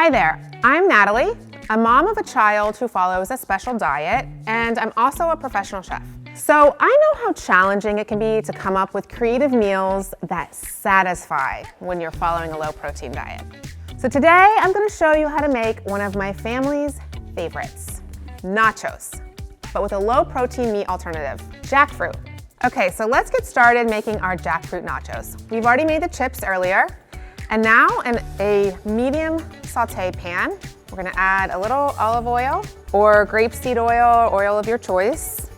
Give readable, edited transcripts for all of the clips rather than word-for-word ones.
Hi there, I'm Natalie, a mom of a child who follows a special diet, and I'm also a professional chef. So I know how challenging it can be to come up with creative meals that satisfy when you're following a low-protein diet. So today I'm going to show you how to make one of my family's favorites, nachos, but with a low-protein meat alternative, jackfruit. Okay, so let's get started making our jackfruit nachos. We've already made the chips earlier, and now in a medium saute pan, we're gonna add a little olive oil or grapeseed oil, or oil of your choice.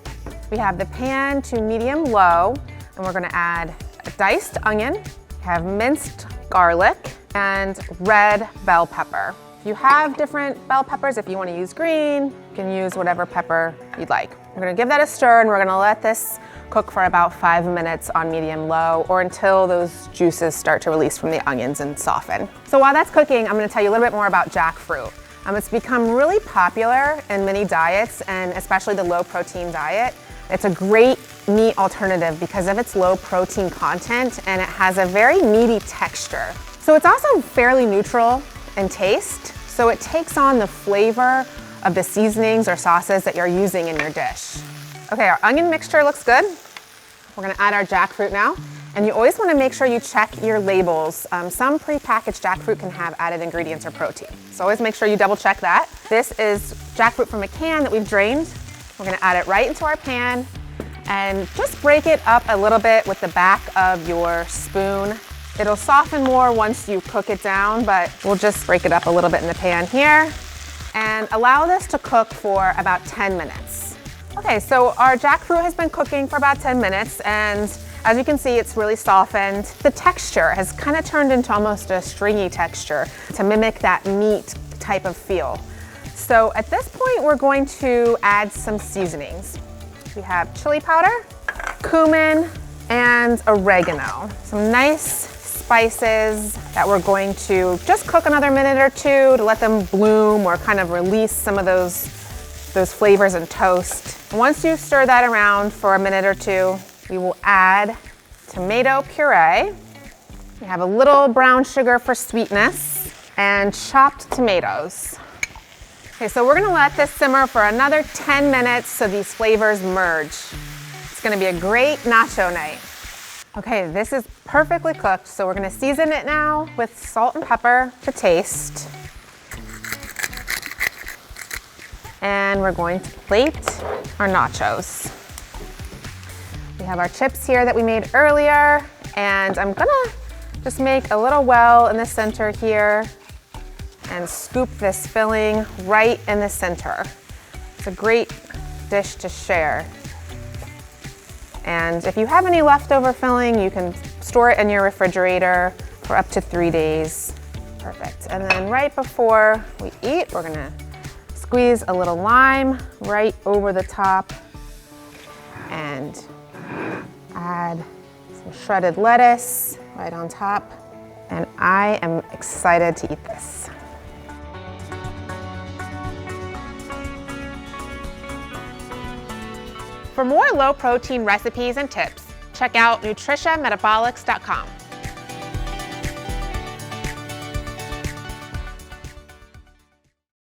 We have the pan to medium low, and we're gonna add a diced onion, have minced garlic, and red bell pepper. You have different bell peppers. If you want to use green, you can use whatever pepper you'd like. We're gonna give that a stir, and we're gonna let this cook for about 5 minutes on medium low, or until those juices start to release from the onions and soften. So while that's cooking, I'm gonna tell you a little bit more about jackfruit. It's become really popular in many diets, and especially the low protein diet. It's a great meat alternative because of its low protein content, and it has a very meaty texture. So it's also fairly neutral in taste, so it takes on the flavor of the seasonings or sauces that you're using in your dish. Okay, our onion mixture looks good. We're gonna add our jackfruit now, and you always wanna make sure you check your labels. Some prepackaged jackfruit can have added ingredients or protein, so always make sure you double check that. This is jackfruit from a can that we've drained. We're gonna add it right into our pan, and just break it up a little bit with the back of your spoon. It'll soften more once you cook it down, but we'll just break it up a little bit in the pan here and allow this to cook for about 10 minutes. Okay, so our jackfruit has been cooking for about 10 minutes, and as you can see, it's really softened. The texture has kind of turned into almost a stringy texture to mimic that meat type of feel. So at this point, we're going to add some seasonings. We have chili powder, cumin, and oregano. Some nice spices that we're going to just cook another minute or two to let them bloom or kind of release some of those flavors in toast. Once you stir that around for a minute or two, we will add tomato puree. We have a little brown sugar for sweetness and chopped tomatoes. Okay, so we're gonna let this simmer for another 10 minutes so these flavors merge. It's gonna be a great nacho night. Okay, this is perfectly cooked, so we're gonna season it now with salt and pepper to taste. And we're going to plate our nachos. We have our chips here that we made earlier, and I'm gonna just make a little well in the center here and scoop this filling right in the center. It's a great dish to share. And if you have any leftover filling, you can store it in your refrigerator for up to 3 days. Perfect. And then right before we eat, we're gonna squeeze a little lime right over the top and add some shredded lettuce right on top. And I am excited to eat this. For more low-protein recipes and tips, check out nutritionmetabolics.com.